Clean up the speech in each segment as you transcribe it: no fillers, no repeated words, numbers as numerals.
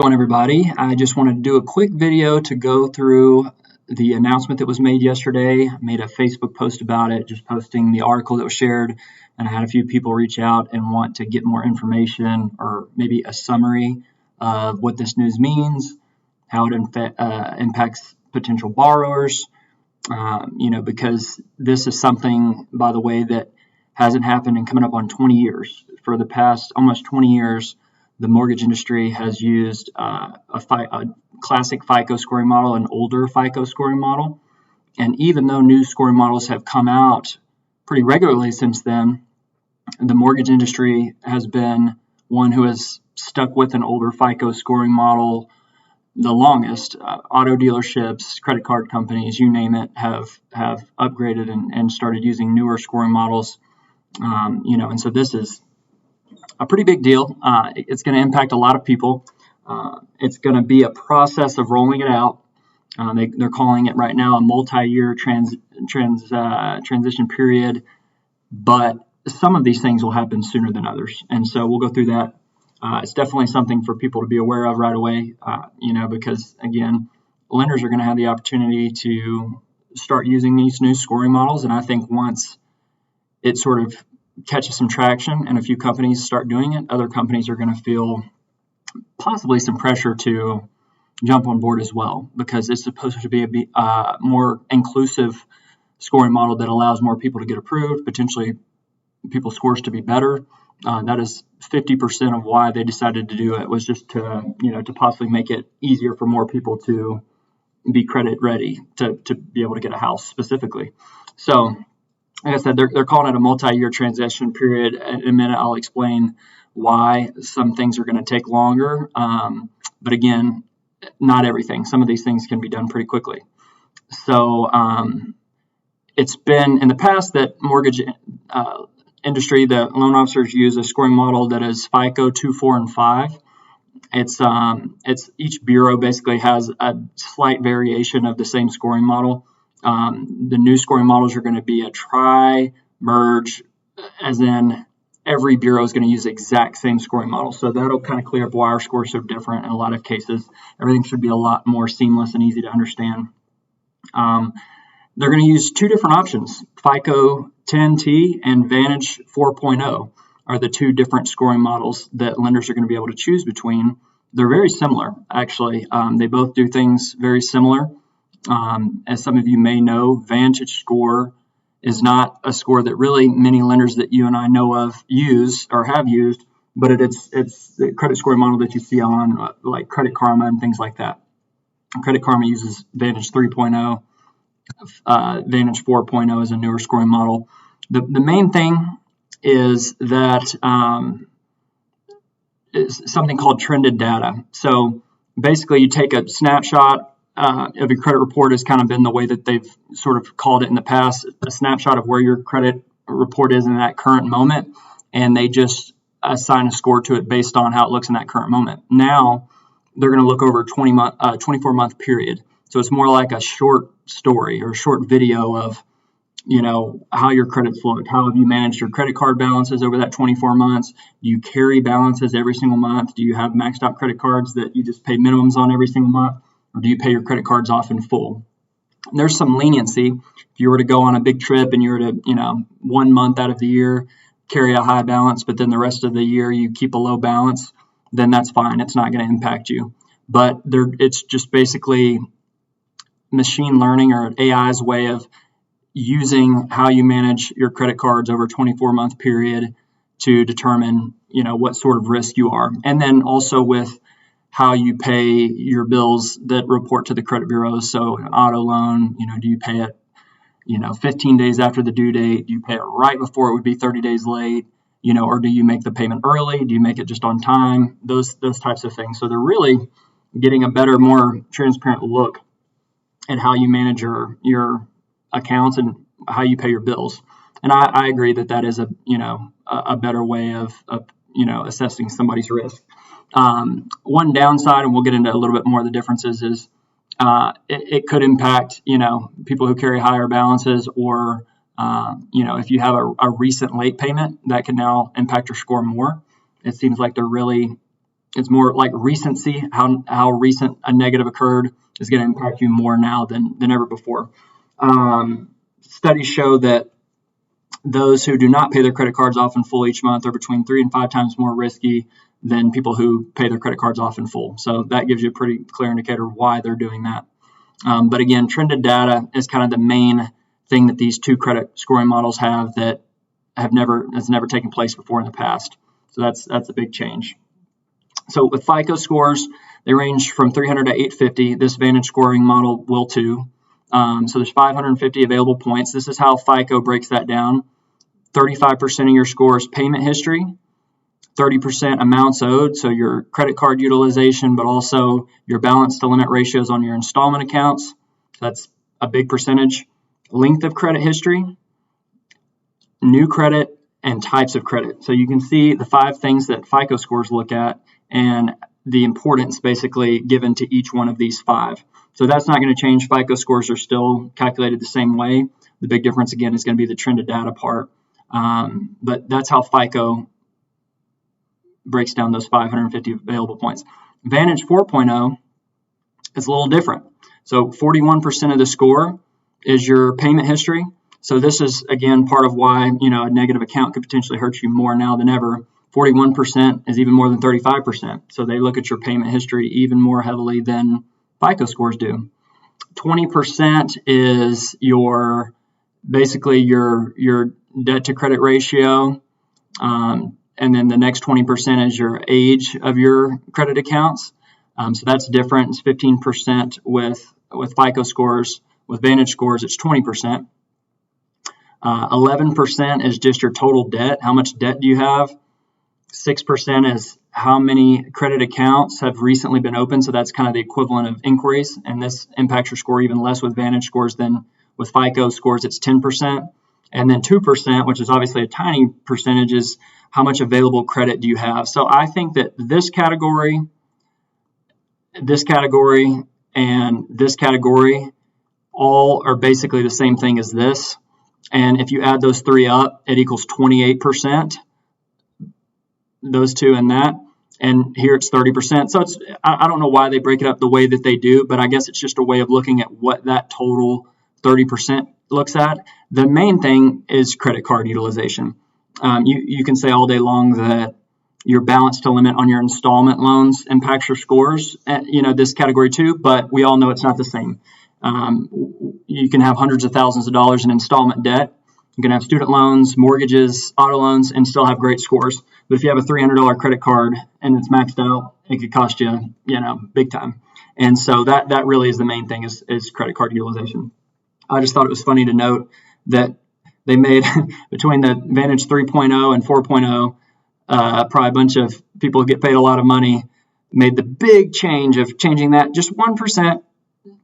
On everybody. I just wanted to do a quick video to go through the announcement that was made yesterday. I made a Facebook post about it, just posting the article that was shared, and I had a few people reach out and want to get more information or maybe a summary of what this news means, how it impacts potential borrowers, because this is something, by the way, that hasn't happened in coming up on 20 years. For the past almost 20 years, the mortgage industry has used a classic FICO scoring model, an older FICO scoring model. And even though new scoring models have come out pretty regularly since then, the mortgage industry has been one who has stuck with an older FICO scoring model the longest. Auto dealerships, credit card companies, you name it, have upgraded and started using newer scoring models. And so this is a pretty big deal. It's going to impact a lot of people. It's going to be a process of rolling it out. They're calling it right now a multi-year transition period, but some of these things will happen sooner than others. And so we'll go through that. It's definitely something for people to be aware of right away, because, again, lenders are going to have the opportunity to start using these new scoring models. And I think once it sort of catches some traction and a few companies start doing it, other companies are going to feel possibly some pressure to jump on board as well, because it's supposed to be a more inclusive scoring model that allows more people to get approved, potentially people's scores to be better. That is 50% of why they decided to do it, was just to possibly make it easier for more people to be credit ready to be able to get a house specifically. So, like I said, they're calling it a multi-year transition period. In a minute, I'll explain why some things are going to take longer. But again, not everything. Some of these things can be done pretty quickly. So it's been in the past that mortgage industry, the loan officers use a scoring model that is FICO 2, 4, and 5. It's each bureau basically has a slight variation of the same scoring model. The new scoring models are going to be a tri-merge, as in every bureau is going to use the exact same scoring model. So that'll kind of clear up why our scores are so different in a lot of cases. Everything should be a lot more seamless and easy to understand. They're going to use two different options. FICO 10T and Vantage 4.0 are the two different scoring models that lenders are going to be able to choose between. They're very similar, actually. They both do things very similar. As some of you may know, Vantage score is not a score that really many lenders that you and I know of use or have used, but it's the credit scoring model that you see on like Credit Karma and things like that. Credit Karma uses Vantage 3.0. Vantage 4.0 is a newer scoring model. The main thing is that is something called trended data. So basically, you take a snapshot of your credit report. Has kind of been the way that they've sort of called it in the past, a snapshot of where your credit report is in that current moment, and they just assign a score to it based on how it looks in that current moment. Now, they're going to look over a 24-month period. So it's more like a short story or a short video of, how your credit's looked. How have you managed your credit card balances over that 24 months? Do you carry balances every single month? Do you have maxed out credit cards that you just pay minimums on every single month? Or do you pay your credit cards off in full? There's some leniency. If you were to go on a big trip and you were to, 1 month out of the year, carry a high balance, but then the rest of the year you keep a low balance, then that's fine. It's not going to impact you. But it's just basically machine learning or AI's way of using how you manage your credit cards over a 24-month period to determine, what sort of risk you are. And then also with how you pay your bills that report to the credit bureaus. So an auto loan, do you pay it, 15 days after the due date? Do you pay it right before it would be 30 days late? Or do you make the payment early? Do you make it just on time? Those types of things. So they're really getting a better, more transparent look at how you manage your accounts and how you pay your bills. And I agree that is a better way of assessing somebody's risk. One downside, and we'll get into a little bit more of the differences, is it could impact, people who carry higher balances, or, if you have a recent late payment, that can now impact your score more. It seems like they're really It's more like recency, how recent a negative occurred is going to impact you more now than ever before. Studies show that those who do not pay their credit cards off in full each month are between 3 and 5 times more risky than people who pay their credit cards off in full. So that gives you a pretty clear indicator of why they're doing that. But again, trended data is kind of the main thing that these two credit scoring models have that has never taken place before in the past. So that's a big change. So with FICO scores, they range from 300 to 850. This Vantage scoring model will too. So there's 550 available points. This is how FICO breaks that down. 35% of your score is payment history, 30% amounts owed, so your credit card utilization, but also your balance to limit ratios on your installment accounts. That's a big percentage. Length of credit history, new credit, and types of credit. So you can see the 5 things that FICO scores look at and the importance basically given to each one of these 5. So that's not going to change. FICO scores are still calculated the same way. The big difference, again, is going to be the trended data part. But that's how FICO breaks down those 550 available points. Vantage 4.0 is a little different. So 41% of the score is your payment history. So this is, again, part of why, a negative account could potentially hurt you more now than ever. 41% is even more than 35%. So they look at your payment history even more heavily than FICO scores do. 20% is basically your debt to credit ratio. And then the next 20% is your age of your credit accounts. So that's different. It's 15% with FICO scores. With Vantage scores, it's 20%. 11% is just your total debt. How much debt do you have? 6% is how many credit accounts have recently been opened. So that's kind of the equivalent of inquiries. And this impacts your score even less with Vantage scores than with FICO scores. It's 10%. And then 2%, which is obviously a tiny percentage, is how much available credit do you have. So I think that this category, and this category all are basically the same thing as this. And if you add those 3 up, it equals 28%. Those 2 and that. And here it's 30%. So I don't know why they break it up the way that they do, but I guess it's just a way of looking at what that total 30% looks at. The main thing is credit card utilization. You can say all day long that your balance to limit on your installment loans impacts your scores, this category too, but we all know it's not the same. You can have hundreds of thousands of dollars in installment debt. You can have student loans, mortgages, auto loans, and still have great scores. But if you have a $300 credit card and it's maxed out, it could cost you, big time. And so that really is the main thing is credit card utilization. I just thought it was funny to note that they made between the Vantage 3.0 and 4.0, probably a bunch of people who get paid a lot of money made the big change of changing that just 1%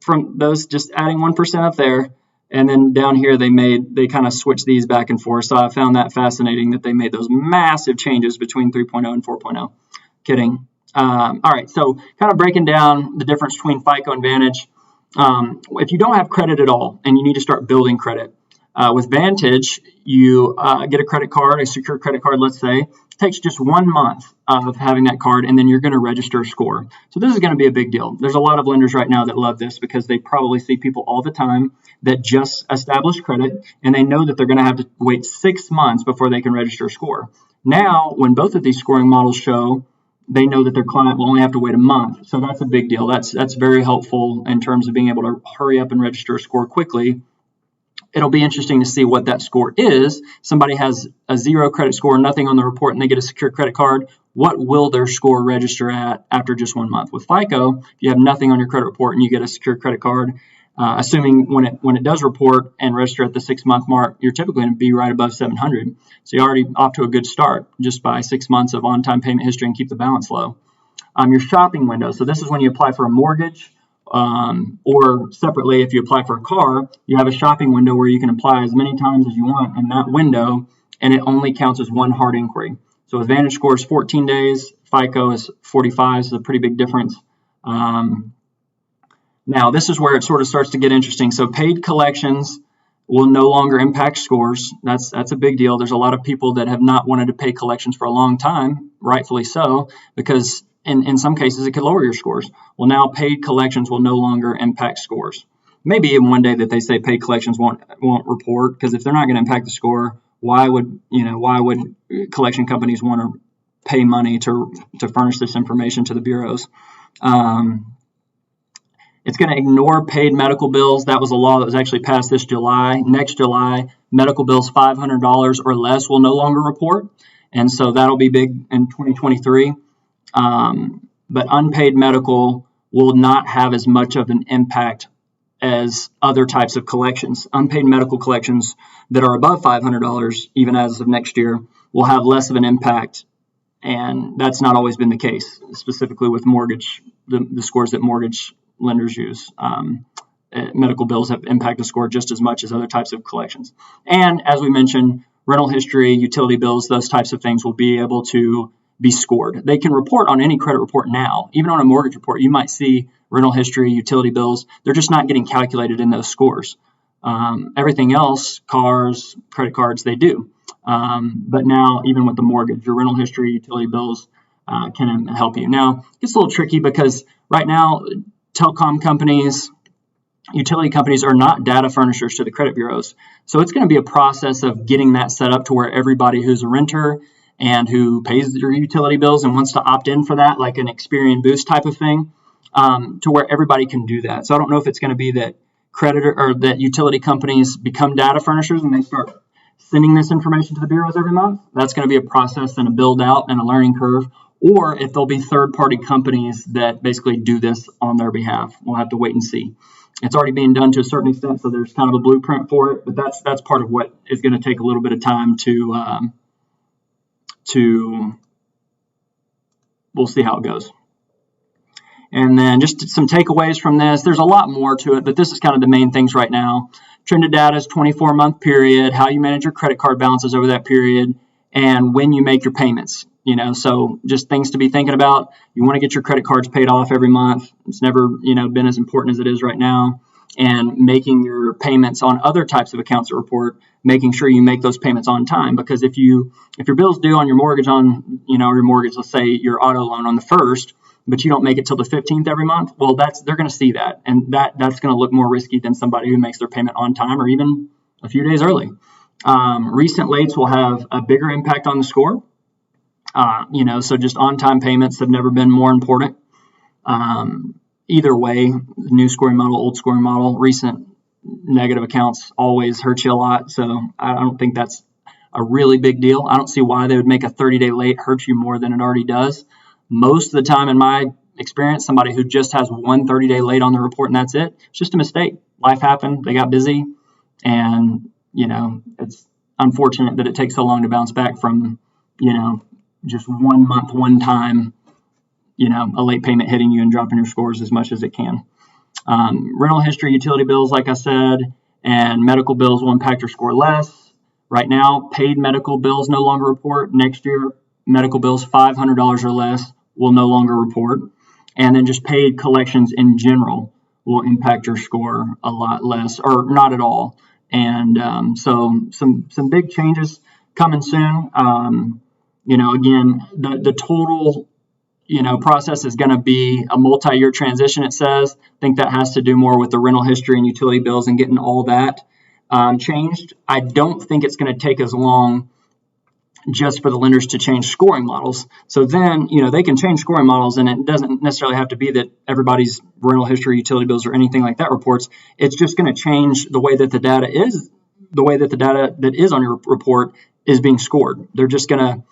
from those, just adding 1% up there. And then down here, they kind of switched these back and forth. So I found that fascinating that they made those massive changes between 3.0 and 4.0. Kidding. All right. So kind of breaking down the difference between FICO and Vantage. If you don't have credit at all and you need to start building credit, with Vantage, you get a credit card, a secure credit card, let's say. It takes just 1 month of having that card, and then you're going to register a score. So this is going to be a big deal. There's a lot of lenders right now that love this because they probably see people all the time that just establish credit, and they know that they're going to have to wait 6 months before they can register a score. Now, when both of these scoring models show, they know that their client will only have to wait a month. So that's a big deal. That's very helpful in terms of being able to hurry up and register a score quickly. It'll be interesting to see what that score is. Somebody has a 0 credit score, nothing on the report, and they get a secure credit card. What will their score register at after just 1 month? With FICO, if you have nothing on your credit report and you get a secure credit card, assuming when it does report and register at the 6-month mark, you're typically going to be right above 700. So you're already off to a good start just by 6 months of on-time payment history and keep the balance low. Your shopping window. So this is when you apply for a mortgage. Or separately, if you apply for a car, you have a shopping window where you can apply as many times as you want in that window, and it only counts as one hard inquiry. So with Vantage score is 14 days, FICO is 45, so a pretty big difference. Now, this is where it sort of starts to get interesting. So paid collections will no longer impact scores. That's a big deal. There's a lot of people that have not wanted to pay collections for a long time, rightfully so, because in some cases, it could lower your scores. Well, now paid collections will no longer impact scores. Maybe even one day that they say paid collections won't report, because if they're not going to impact the score, why would collection companies want to pay money to furnish this information to the bureaus? It's going to ignore paid medical bills. That was a law that was actually passed this July. Next July, medical bills $500 or less will no longer report, and so that'll be big in 2023. But unpaid medical will not have as much of an impact as other types of collections. Unpaid medical collections that are above $500, even as of next year, will have less of an impact, and that's not always been the case, specifically with mortgage, the scores that mortgage lenders use. Medical bills have impacted the score just as much as other types of collections. And as we mentioned, rental history, utility bills, those types of things will be able to be scored. They can report on any credit report now. Even on a mortgage report, you might see rental history, utility bills. They're just not getting calculated in those scores. Everything else, cars, credit cards, they do. But now, even with the mortgage, your rental history, utility bills can help you. Now, it gets a little tricky because right now, telecom companies, utility companies are not data furnishers to the credit bureaus. So it's going to be a process of getting that set up to where everybody who's a renter and who pays their utility bills and wants to opt in for that, like an Experian Boost type of thing, to where everybody can do that. So I don't know if it's going to be that creditor or that utility companies become data furnishers and they start sending this information to the bureaus every month. That's going to be a process and a build out and a learning curve. Or if there'll be third-party companies that basically do this on their behalf. We'll have to wait and see. It's already being done to a certain extent, so there's kind of a blueprint for it, but that's part of what is going to take a little bit of time to we'll see how it goes. And then just some takeaways from this. There's a lot more to it, but this is kind of the main things right now. Trended data is 24-month period, how you manage your credit card balances over that period, and when you make your payments. So just things to be thinking about. You want to get your credit cards paid off every month. It's never, been as important as it is right now. And making your payments on other types of accounts that report, making sure you make those payments on time. Because if your bill's due on your mortgage your mortgage, let's say your auto loan on the 1st, but you don't make it till the 15th every month, well, they're going to see that. And that's going to look more risky than somebody who makes their payment on time or even a few days early. Recent lates will have a bigger impact on the score. So just on-time payments have never been more important. Either way, new scoring model, old scoring model, recent negative accounts always hurt you a lot. So I don't think that's a really big deal. I don't see why they would make a 30-day late hurt you more than it already does. Most of the time, in my experience, somebody who just has one 30-day late on the report and that's it, it's just a mistake. Life happened. They got busy. And, it's unfortunate that it takes so long to bounce back from, just 1 month, one time, a late payment hitting you and dropping your scores as much as it can. Rental history, utility bills, like I said, and medical bills will impact your score less. Right now, paid medical bills no longer report. Next year, medical bills $500 or less will no longer report. And then just paid collections in general will impact your score a lot less, or not at all. And so some big changes coming soon. Again, the total, process is going to be a multi-year transition, it says. I think that has to do more with the rental history and utility bills and getting all that changed. I don't think it's going to take as long just for the lenders to change scoring models. So then, they can change scoring models, and it doesn't necessarily have to be that everybody's rental history, utility bills, or anything like that reports. It's just going to change the way that the data is, that is on your report is being scored. They're just going to,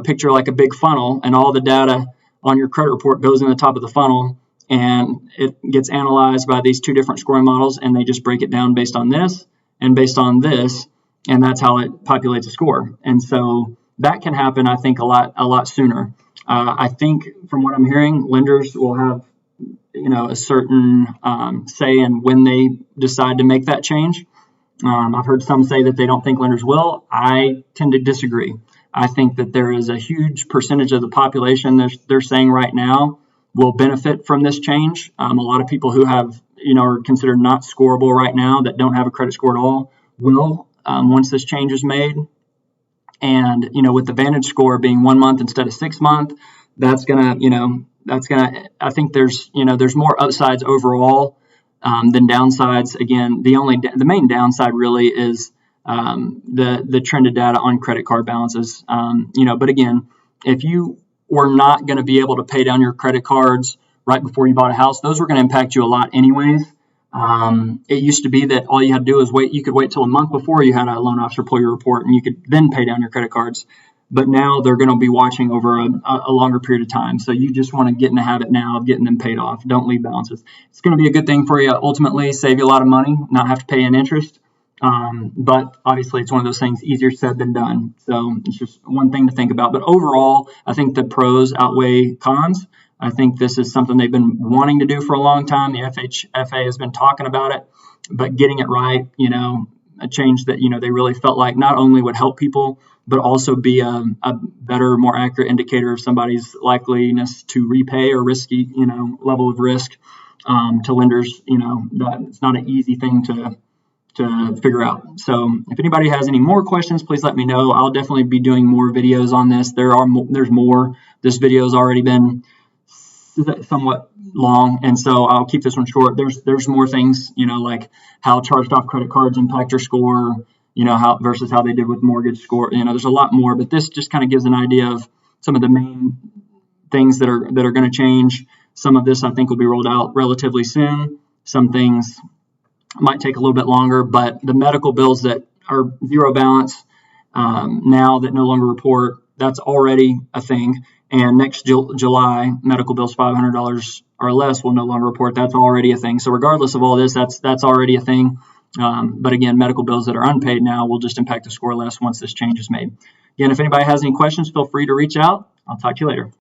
picture like a big funnel, and all the data on your credit report goes in the top of the funnel, and it gets analyzed by these two different scoring models, and they just break it down based on this and based on this, and that's how it populates a score. And so that can happen, I think, a lot sooner. I think from what I'm hearing, lenders will have, a certain say in when they decide to make that change. I've heard some say that they don't think lenders will. I tend to disagree. I think that there is a huge percentage of the population they're saying right now will benefit from this change. A lot of people who have, are considered not scoreable right now, that don't have a credit score at all, will once this change is made. And, with the Vantage score being 1 month instead of 6 months, that's going to, I think there's more upsides overall than downsides. Again, the main downside really is the trended data on credit card balances. But again, if you were not going to be able to pay down your credit cards right before you bought a house, those were going to impact you a lot anyways. It used to be that all you had to do was wait. You could wait till a month before you had a loan officer pull your report, and you could then pay down your credit cards. But now they're going to be watching over a longer period of time. So you just want to get in the habit now of getting them paid off. Don't leave balances. It's going to be a good thing for you. Ultimately, save you a lot of money, not have to pay in interest. But obviously, it's one of those things easier said than done. So it's just one thing to think about. But overall, I think the pros outweigh cons. I think this is something they've been wanting to do for a long time. The FHFA has been talking about it, but getting it right, a change that, they really felt like not only would help people, but also be a better, more accurate indicator of somebody's likeliness to repay or risky, level of risk to lenders. That it's not an easy thing to figure out. So if anybody has any more questions, please let me know. I'll definitely be doing more videos on this. There's more. This video has already been somewhat long, and so I'll keep this one short. There's more things, like how charged off credit cards impact your score, how versus how they did with mortgage score. There's a lot more, but this just kind of gives an idea of some of the main things that are going to change. Some of this I think will be rolled out relatively soon. Some things might take a little bit longer, but the medical bills that are zero balance now that no longer report, that's already a thing. And next July, medical bills $500 or less will no longer report. That's already a thing. So regardless of all this, that's already a thing. But again, medical bills that are unpaid now will just impact the score less once this change is made. Again, if anybody has any questions, feel free to reach out. I'll talk to you later.